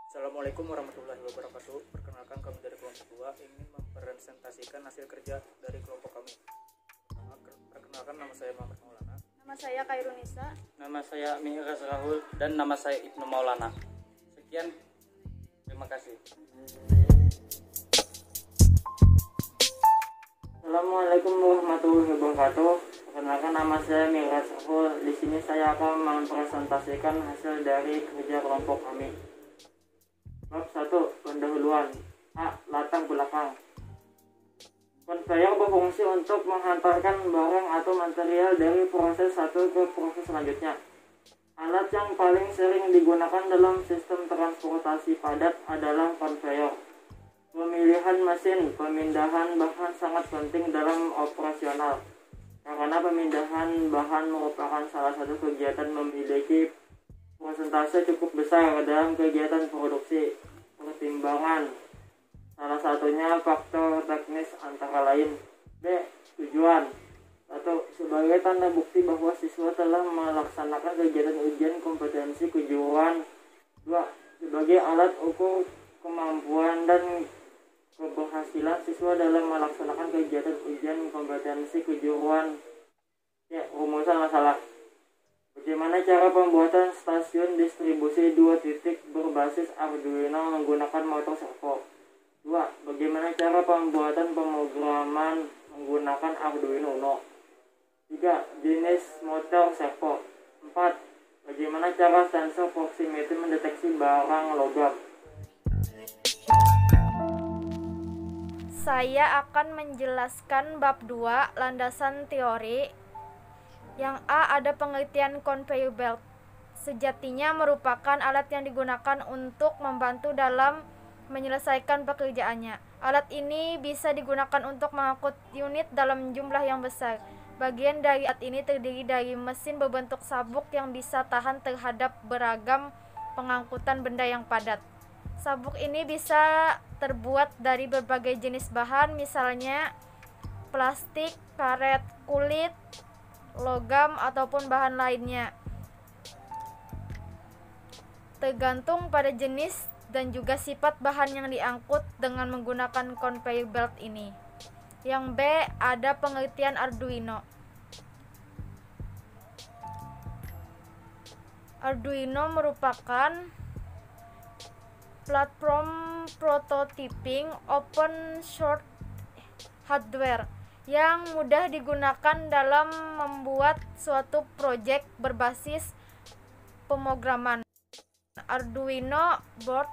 Assalamualaikum warahmatullahi wabarakatuh. Perkenalkan, kami dari kelompok 2 ingin mempresentasikan hasil kerja dari kelompok kami. Perkenalkan, nama saya Muhammad Maulana. Nama saya Kairunisa. Nama saya Mi'ras Rahul dan nama saya Ibnu Maulana. Sekian, terima kasih. Assalamualaikum warahmatullahi wabarakatuh. Perkenalkan, nama saya Mi'ras Rahul. Di sini saya akan mempresentasikan hasil dari kerja kelompok kami. Bab 1. Pendahuluan. A. Latar belakang. Konveyor berfungsi untuk menghantarkan barang atau material dari proses satu ke proses selanjutnya. Alat yang paling sering digunakan dalam sistem transportasi padat adalah konveyor. Pemilihan mesin pemindahan bahan sangat penting dalam operasional, karena pemindahan bahan merupakan salah satu kegiatan memiliki persentase cukup besar dalam kegiatan produksi. Pertimbangan salah satunya faktor teknis antara lain. B. Tujuan. 1. Sebagai tanda bukti bahwa siswa telah melaksanakan kegiatan ujian kompetensi kejuruan. 2. Sebagai alat ukur kemampuan dan keberhasilan siswa dalam melaksanakan kegiatan ujian kompetensi kejuruan. Ya, rumusan masalah. Bagaimana cara pembuatan stasiun distribusi 2 titik berbasis Arduino menggunakan motor servo? 2. Bagaimana cara pembuatan pemrograman menggunakan Arduino Uno? 3. Jenis motor servo. 4. Bagaimana cara sensor proximity mendeteksi barang logam? Saya akan menjelaskan bab 2, landasan teori. Yang A, ada pengertian conveyor belt. Sejatinya merupakan alat yang digunakan untuk membantu dalam menyelesaikan pekerjaannya. Alat ini bisa digunakan untuk mengangkut unit dalam jumlah yang besar. Bagian dari alat ini terdiri dari mesin berbentuk sabuk yang bisa tahan terhadap beragam pengangkutan benda yang padat. Sabuk ini bisa terbuat dari berbagai jenis bahan, misalnya plastik, karet, kulit, logam, ataupun bahan lainnya, tergantung pada jenis dan juga sifat bahan yang diangkut dengan menggunakan conveyor belt ini. Yang B, ada pengertian Arduino. Arduino merupakan platform prototyping open source hardware yang mudah digunakan dalam membuat suatu proyek berbasis pemrograman. Arduino board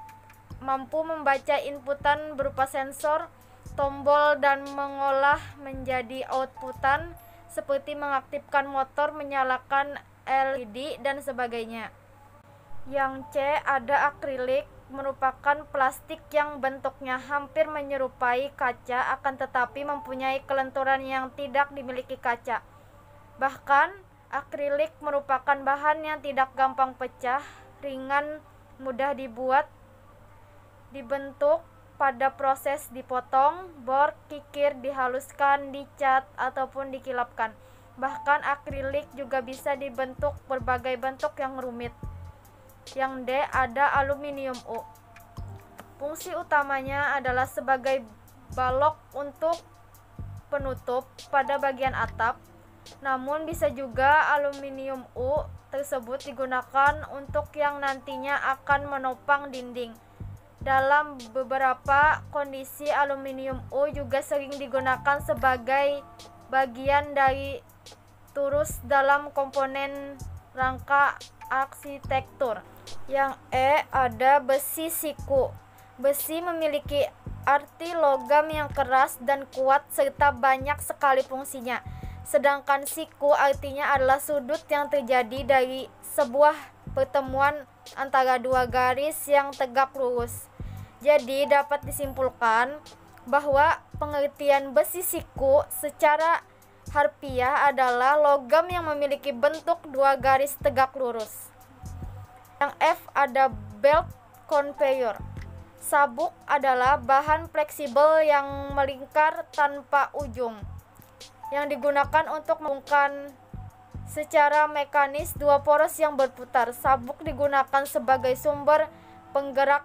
mampu membaca inputan berupa sensor, tombol, dan mengolah menjadi outputan seperti mengaktifkan motor, menyalakan LED, dan sebagainya. Yang C, ada akrilik. Merupakan plastik yang bentuknya hampir menyerupai kaca, akan tetapi mempunyai kelenturan yang tidak dimiliki kaca. Bahkan, akrilik merupakan bahan yang tidak gampang pecah, ringan, mudah dibuat, dibentuk pada proses dipotong, bor, kikir, dihaluskan, dicat, ataupun dikilapkan. Bahkan akrilik juga bisa dibentuk berbagai bentuk yang rumit. Yang D, ada aluminium U. Fungsi utamanya adalah sebagai balok untuk penutup pada bagian atap. Namun bisa juga aluminium U tersebut digunakan untuk yang nantinya akan menopang dinding. Dalam beberapa kondisi aluminium U juga sering digunakan sebagai bagian dari turus dalam komponen rangka arsitektur. Yang E, ada besi siku. Besi memiliki arti logam yang keras dan kuat serta banyak sekali fungsinya. Sedangkan siku artinya adalah sudut yang terjadi dari sebuah pertemuan antara dua garis yang tegak lurus. Jadi dapat disimpulkan bahwa pengertian besi siku secara harfiah adalah logam yang memiliki bentuk dua garis tegak lurus. Yang F, ada belt conveyor. Sabuk adalah bahan fleksibel yang melingkar tanpa ujung, yang digunakan untuk menghubungkan secara mekanis dua poros yang berputar. Sabuk digunakan sebagai sumber penggerak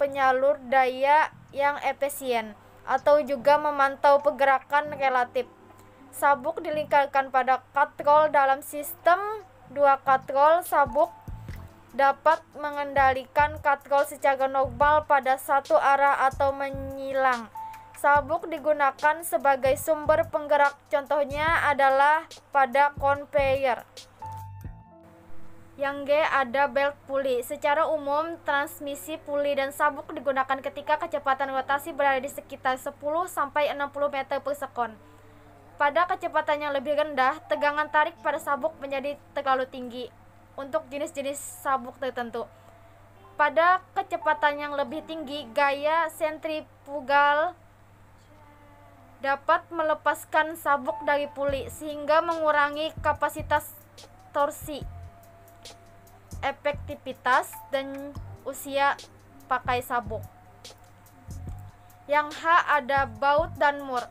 penyalur daya yang efisien, atau juga memantau pergerakan relatif. Sabuk dilingkarkan pada katrol dalam sistem dua katrol. Sabuk dapat mengendalikan katrol secara normal pada satu arah atau menyilang. Sabuk digunakan sebagai sumber penggerak, contohnya adalah pada conveyor. Yang G ada belt pulley. Secara umum, transmisi puli dan sabuk digunakan ketika kecepatan rotasi berada di sekitar 10-60 meter per sekon. Pada kecepatan yang lebih rendah, tegangan tarik pada sabuk menjadi terlalu tinggi untuk jenis-jenis sabuk tertentu. Pada kecepatan yang lebih tinggi, gaya sentrifugal dapat melepaskan sabuk dari puli sehingga mengurangi kapasitas torsi, efektivitas, dan usia pakai sabuk. Yang H ada baut dan mur.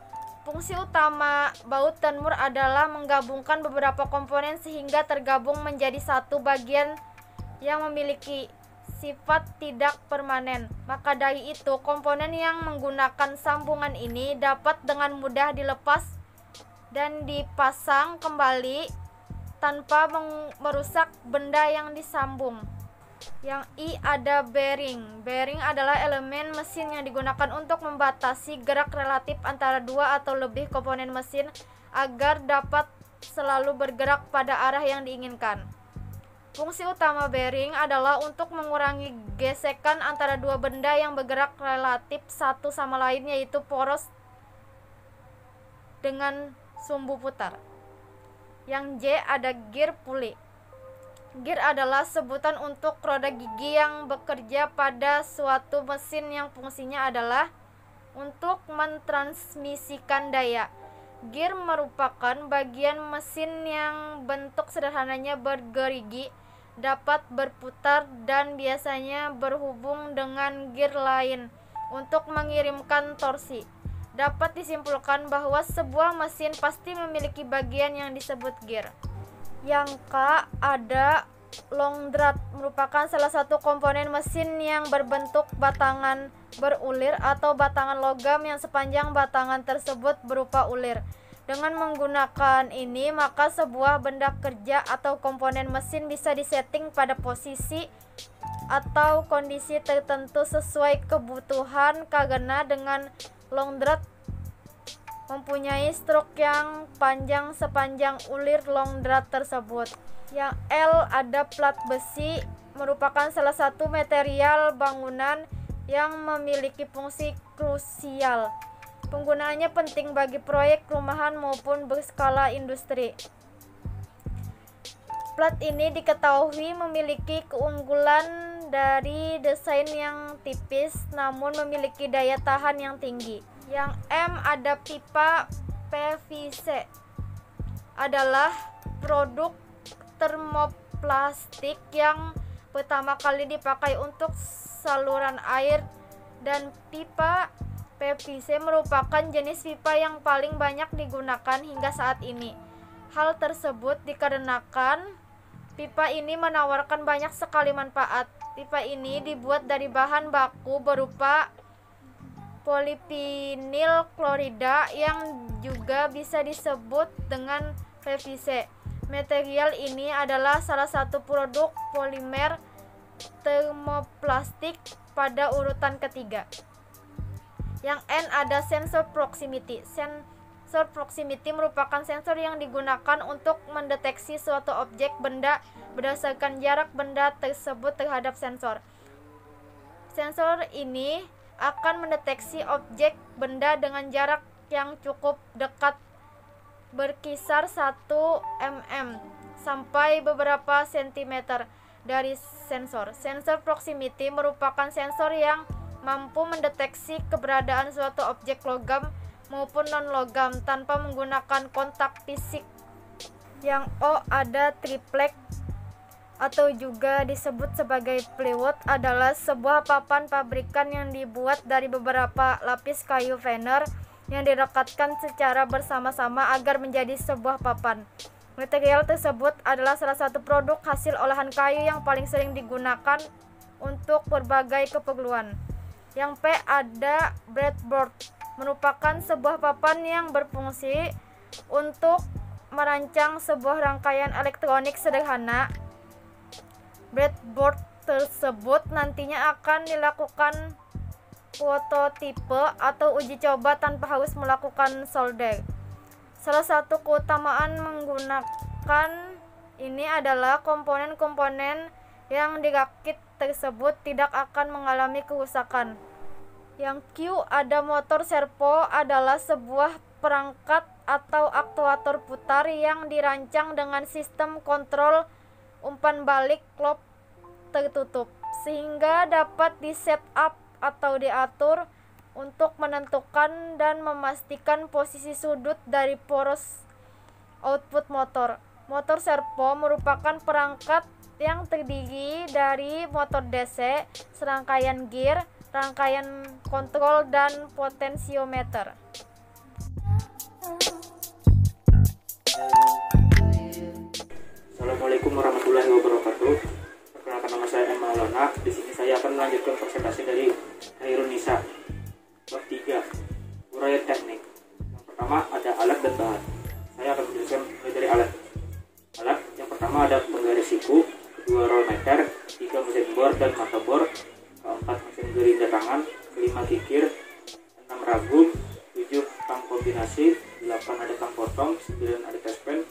Fungsi utama baut dan mur adalah menggabungkan beberapa komponen sehingga tergabung menjadi satu bagian yang memiliki sifat tidak permanen. Maka dari itu, komponen yang menggunakan sambungan ini dapat dengan mudah dilepas dan dipasang kembali tanpa merusak benda yang disambung. Yang I ada bearing. Bearing adalah elemen mesin yang digunakan untuk membatasi gerak relatif antara dua atau lebih komponen mesin agar dapat selalu bergerak pada arah yang diinginkan. Fungsi utama bearing adalah untuk mengurangi gesekan antara dua benda yang bergerak relatif satu sama lain, yaitu poros dengan sumbu putar. Yang J ada gear pulley. Gear adalah sebutan untuk roda gigi yang bekerja pada suatu mesin yang fungsinya adalah untuk mentransmisikan daya. Gear merupakan bagian mesin yang bentuk sederhananya bergerigi, dapat berputar, dan biasanya berhubung dengan gear lain untuk mengirimkan torsi. Dapat disimpulkan bahwa sebuah mesin pasti memiliki bagian yang disebut gear. Yang K ada long drat, merupakan salah satu komponen mesin yang berbentuk batangan berulir atau batangan logam yang sepanjang batangan tersebut berupa ulir. Dengan menggunakan ini, maka sebuah benda kerja atau komponen mesin bisa disetting pada posisi atau kondisi tertentu sesuai kebutuhan, karena dengan long drat mempunyai stroke yang panjang sepanjang ulir long drat tersebut. Yang L ada plat besi, merupakan salah satu material bangunan yang memiliki fungsi krusial. Penggunaannya penting bagi proyek rumahan maupun berskala industri. Plat ini diketahui memiliki keunggulan dari desain yang tipis namun memiliki daya tahan yang tinggi. Yang M ada pipa PVC, adalah produk termoplastik yang pertama kali dipakai untuk saluran air, dan pipa PVC merupakan jenis pipa yang paling banyak digunakan hingga saat ini. Hal tersebut dikarenakan pipa ini menawarkan banyak sekali manfaat. Pipa ini dibuat dari bahan baku berupa polivinil klorida yang juga bisa disebut dengan PVC. Material ini adalah salah satu produk polimer termoplastik pada urutan ketiga. Yang N ada sensor proximity. Sensor proximity merupakan sensor yang digunakan untuk mendeteksi suatu objek benda berdasarkan jarak benda tersebut terhadap sensor. Sensor ini akan mendeteksi objek benda dengan jarak yang cukup dekat, berkisar 1 mm sampai beberapa sentimeter dari sensor. Sensor proximity merupakan sensor yang mampu mendeteksi keberadaan suatu objek logam maupun non-logam tanpa menggunakan kontak fisik. Yang O ada triplek atau juga disebut sebagai plywood, adalah sebuah papan pabrikan yang dibuat dari beberapa lapis kayu veneer yang direkatkan secara bersama-sama agar menjadi sebuah papan. Material tersebut adalah salah satu produk hasil olahan kayu yang paling sering digunakan untuk berbagai keperluan. Yang P ada breadboard, merupakan sebuah papan yang berfungsi untuk merancang sebuah rangkaian elektronik sederhana. Breadboard tersebut nantinya akan dilakukan prototipe atau uji coba tanpa harus melakukan solder. Salah satu keutamaan menggunakan ini adalah komponen-komponen yang dirakit tersebut tidak akan mengalami kerusakan. Yang Q ada motor servo, adalah sebuah perangkat atau aktuator putar yang dirancang dengan sistem kontrol umpan balik klop tertutup, sehingga dapat di-setup atau diatur untuk menentukan dan memastikan posisi sudut dari poros output motor. Motor servo merupakan perangkat yang terdiri dari motor DC, serangkaian gear, rangkaian kontrol, dan potensiometer. Assalamualaikum warahmatullahi wabarakatuh. Perkenalkan, nama saya M. Maulana. Di sini saya akan melanjutkan presentasi dari Khairun Nisa. Bab 3, uraian teknik. Yang pertama ada alat dan bahan. Saya akan menjelaskan mulai dari alat. Alat yang pertama ada penggaris siku, kedua roll meter, 3 mesin bor dan mata bor, keempat mesin gerinda tangan, kelima kikir, 6 ragum, 7 tang kombinasi, 8 ada tang potong, 9 ada test-pen,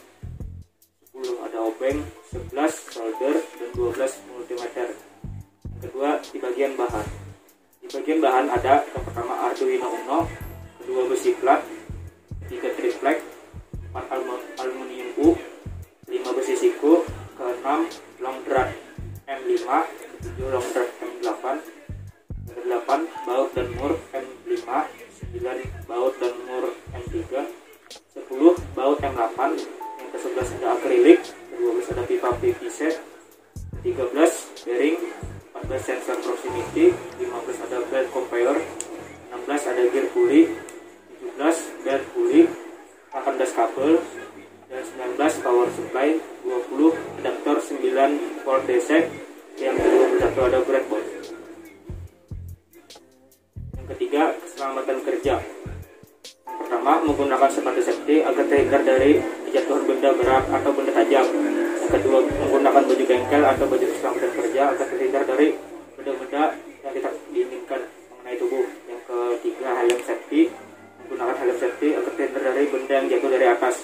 10 ada obeng, 11 solder, dan 12 multimeter. Yang kedua, di bagian bahan. Di bagian bahan ada yang pertama Arduino Uno, kedua besi plat, 3 triplek, 4 aluminium U, 5 besi siku, ke-6 long drag M5, ke-7 long drag M8, ke-8 baut dan mur M5, 9 baut dan mur M3, 10 baut M8, yang ke-11 ada akrilik, ke-12 ada pipa PVC, ke-13 bearing, 14 sensor proximity, 15 ada belt conveyor, 16 ada gear pulley, 17 belt pulley, 18 kabel, dan 19 power supply, 20 adaptor 9 volt DC, yang ke-21 ada breadboard. Yang ketiga, keselamatan kerja. Yang pertama, menggunakan sepatu safety agar terhindar dari jatuhan benda berat atau benda tajam. Yang kedua, menggunakan baju bengkel atau baju keselamatan kerja agar terhindar dari benda-benda yang tidak diinginkan mengenai tubuh. Yang ketiga, helm safety, menggunakan helm safety agar terhindar dari benda yang jatuh dari atas.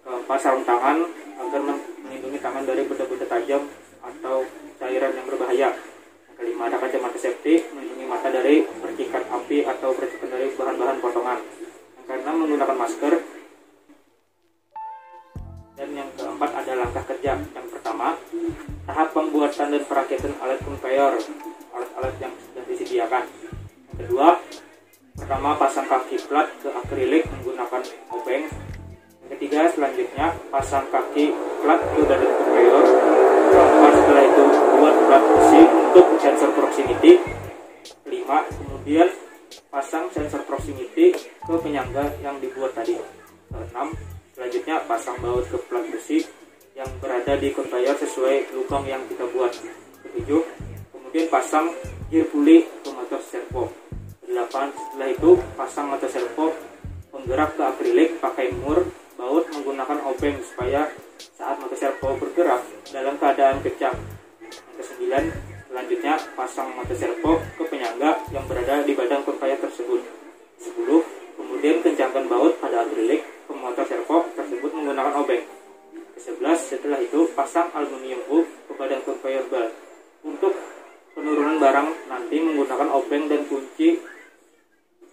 Keempat, sarung tangan agar melindungi tangan dari benda-benda tajam atau cairan yang berbahaya. Yang kelima, ada kacamata safety, melindungi mata dari percikan api atau percikan dari bahan-bahan potongan. Yang keenam, menggunakan masker. Dan yang keempat ada langkah kerja. Yang pertama, tahap pembuatan dan perakitan alat conveyor, alat-alat yang sudah disediakan. Yang kedua, pertama pasang kaki plat ke akrilik menggunakan obeng. Yang ketiga, selanjutnya pasang kaki plat ke badan conveyor. Keempat, setelah itu buat plat besi untuk sensor proximity. Kelima, kemudian pasang sensor proximity ke penyangga yang dibuat tadi. Keenam, selanjutnya pasang baut ke plat besi yang berada di conveyor sesuai lubang yang kita buat. Ketujuh, kemudian pasang gear pulley ke motor servo. Kedelapan, setelah itu pasang motor servo penggerak ke akrilik pakai mur baut menggunakan obeng supaya saat motor servo bergerak dalam keadaan kencang. Yang kesembilan, selanjutnya pasang motor servo ke penyangga yang berada di badan conveyor tersebut. 10, kemudian kencangkan baut pada akrilik ke motor servo tersebut menggunakan obeng. Ke-11, setelah itu pasang aluminium U ke badan conveyor belt. Untuk penurunan barang nanti menggunakan obeng dan kunci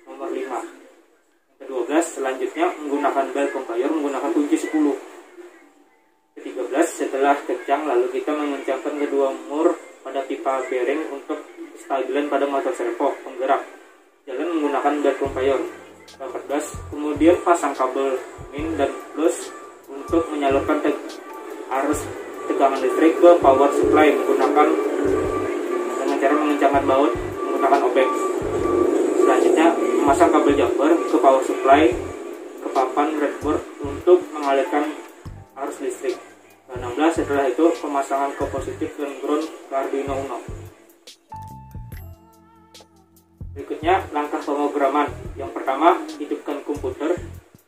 nomor 5. Ke-12, selanjutnya menggunakan belt conveyor menggunakan kunci 10. Ke-13, setelah kencang lalu kita mengencangkan kedua mur pada pipa bearing untuk stabilan pada motor servo penggerak jalan menggunakan belt conveyor. Ke-14, kemudian pasang kabel min dan plus untuk menyalurkan arus tegangan listrik ke power supply menggunakan dengan cara mengencangkan baut menggunakan obeng. Selanjutnya, memasang kabel jumper ke power supply ke papan breadboard untuk mengalirkan arus listrik. Ke-16, setelah itu pemasangan ke positif dan ground ke Arduino Uno. Berikutnya langkah pemrograman. Yang pertama, hidupkan komputer.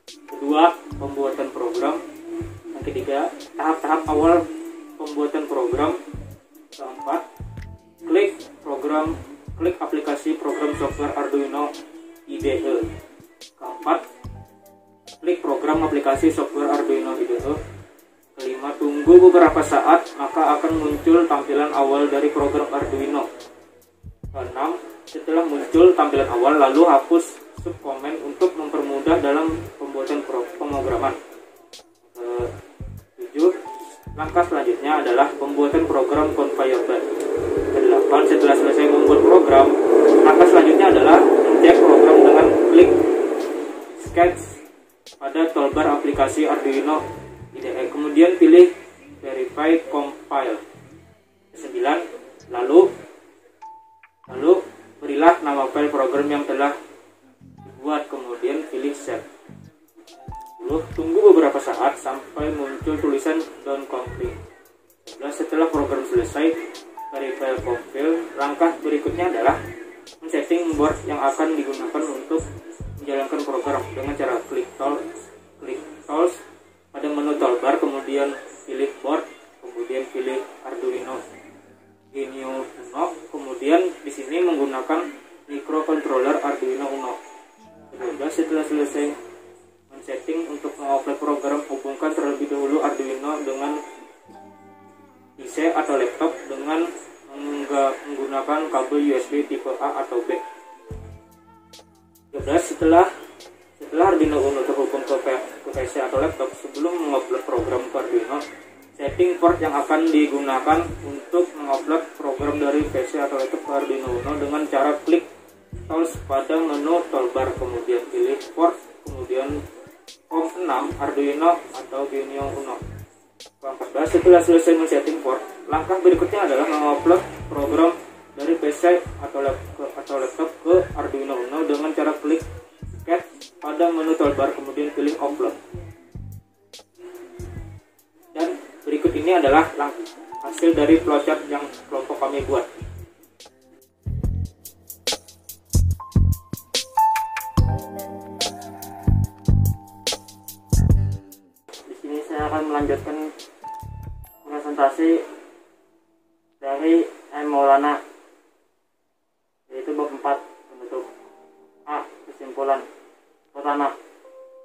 Kedua, pembuatan program. Yang ketiga, tahap-tahap awal pembuatan program. Keempat, klik aplikasi program software Arduino IDE. Keempat, klik program aplikasi software Arduino IDE. Kelima, tunggu beberapa saat maka akan muncul tampilan awal dari program Arduino. Keenam, setelah muncul tampilan awal lalu hapus subkomen untuk mempermudah dalam pembuatan pemrograman. Ketujuh, langkah selanjutnya adalah pembuatan program conveyor belt. Kedelapan, setelah selesai membuat program, langkah selanjutnya adalah mencek program dengan klik sketch pada toolbar aplikasi Arduino IDE. Kemudian pilih verify compile. Kesembilan, lalu berilah nama file program yang telah dibuat, kemudian pilih save. 10. Tunggu beberapa saat sampai muncul tulisan done complete. 11. Setelah program selesai verify compile, langkah berikutnya adalah men-setting board yang akan digunakan untuk menjalankan program dengan cara klik tools pada menu toolbar, kemudian pilih board, kemudian pilih Arduino Genio Uno, kemudian di sini menggunakan microcontroller Arduino Uno. 12. Setelah selesai men-setting untuk mengoperasikan program, hubungkan terlebih dahulu Arduino dengan PC atau laptop dengan menggunakan kabel USB tipe A atau B. 13. Setelah Arduino Uno terhubung ke PC atau laptop, sebelum mengupload program ke Arduino, setting port yang akan digunakan untuk mengupload program dari PC atau laptop ke Arduino Uno dengan cara klik tools pada menu toolbar, kemudian pilih port, kemudian COM6 Arduino atau Genio Uno. 14. Setelah selesai men-setting port, langkah berikutnya adalah mengupload program dari PC atau laptop ke Arduino Uno dengan cara klik sketch pada menu toolbar, kemudian pilih upload. Dan berikut ini adalah hasil dari flowchart yang kelompok kami buat. Di sini saya akan melanjutkan presentasi dari M. Maulana, yaitu bab 4 penutup. A. Kesimpulan. Pertama,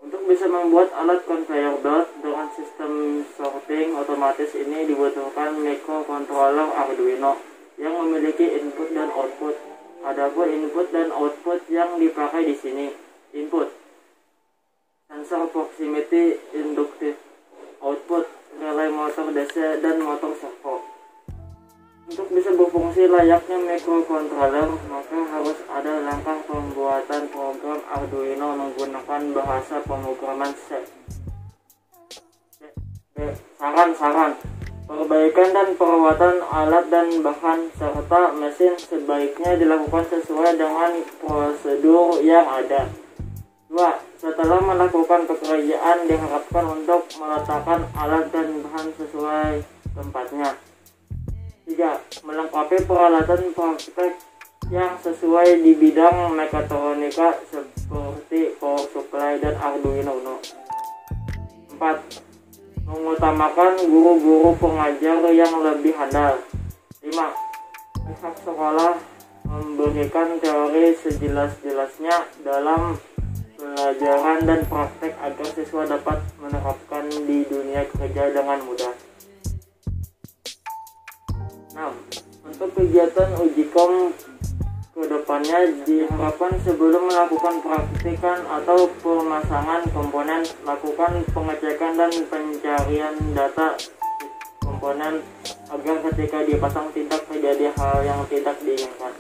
untuk bisa membuat alat conveyor belt dengan sistem sorting otomatis ini dibutuhkan microcontroller Arduino yang memiliki input dan output. Adapun input dan output yang dipakai di sini: input sensor proximity induktif, output relay motor DC dan motor servo. Untuk bisa berfungsi layaknya microcontroller, maka harus ada langkah pembuatan program Arduino menggunakan bahasa pemrograman C. Saran-saran: perbaikan dan perawatan alat dan bahan serta mesin sebaiknya dilakukan sesuai dengan prosedur yang ada. 2. Setelah melakukan pekerjaan, diharapkan untuk meletakkan alat dan bahan sesuai tempatnya. 3. Melengkapi peralatan praktek yang sesuai di bidang mekatronika seperti power supply dan Arduino Uno. 4. Mengutamakan guru-guru pengajar yang lebih handal. 5. Pihak sekolah memberikan teori sejelas-jelasnya dalam pelajaran dan praktek agar siswa dapat menerapkan di dunia kerja dengan mudah. 6. Untuk kegiatan uji kom kedepannya diharapkan sebelum melakukan praktikan atau pemasangan komponen, lakukan pengecekan dan pencarian data komponen agar ketika dipasang tidak terjadi hal yang tidak diinginkan.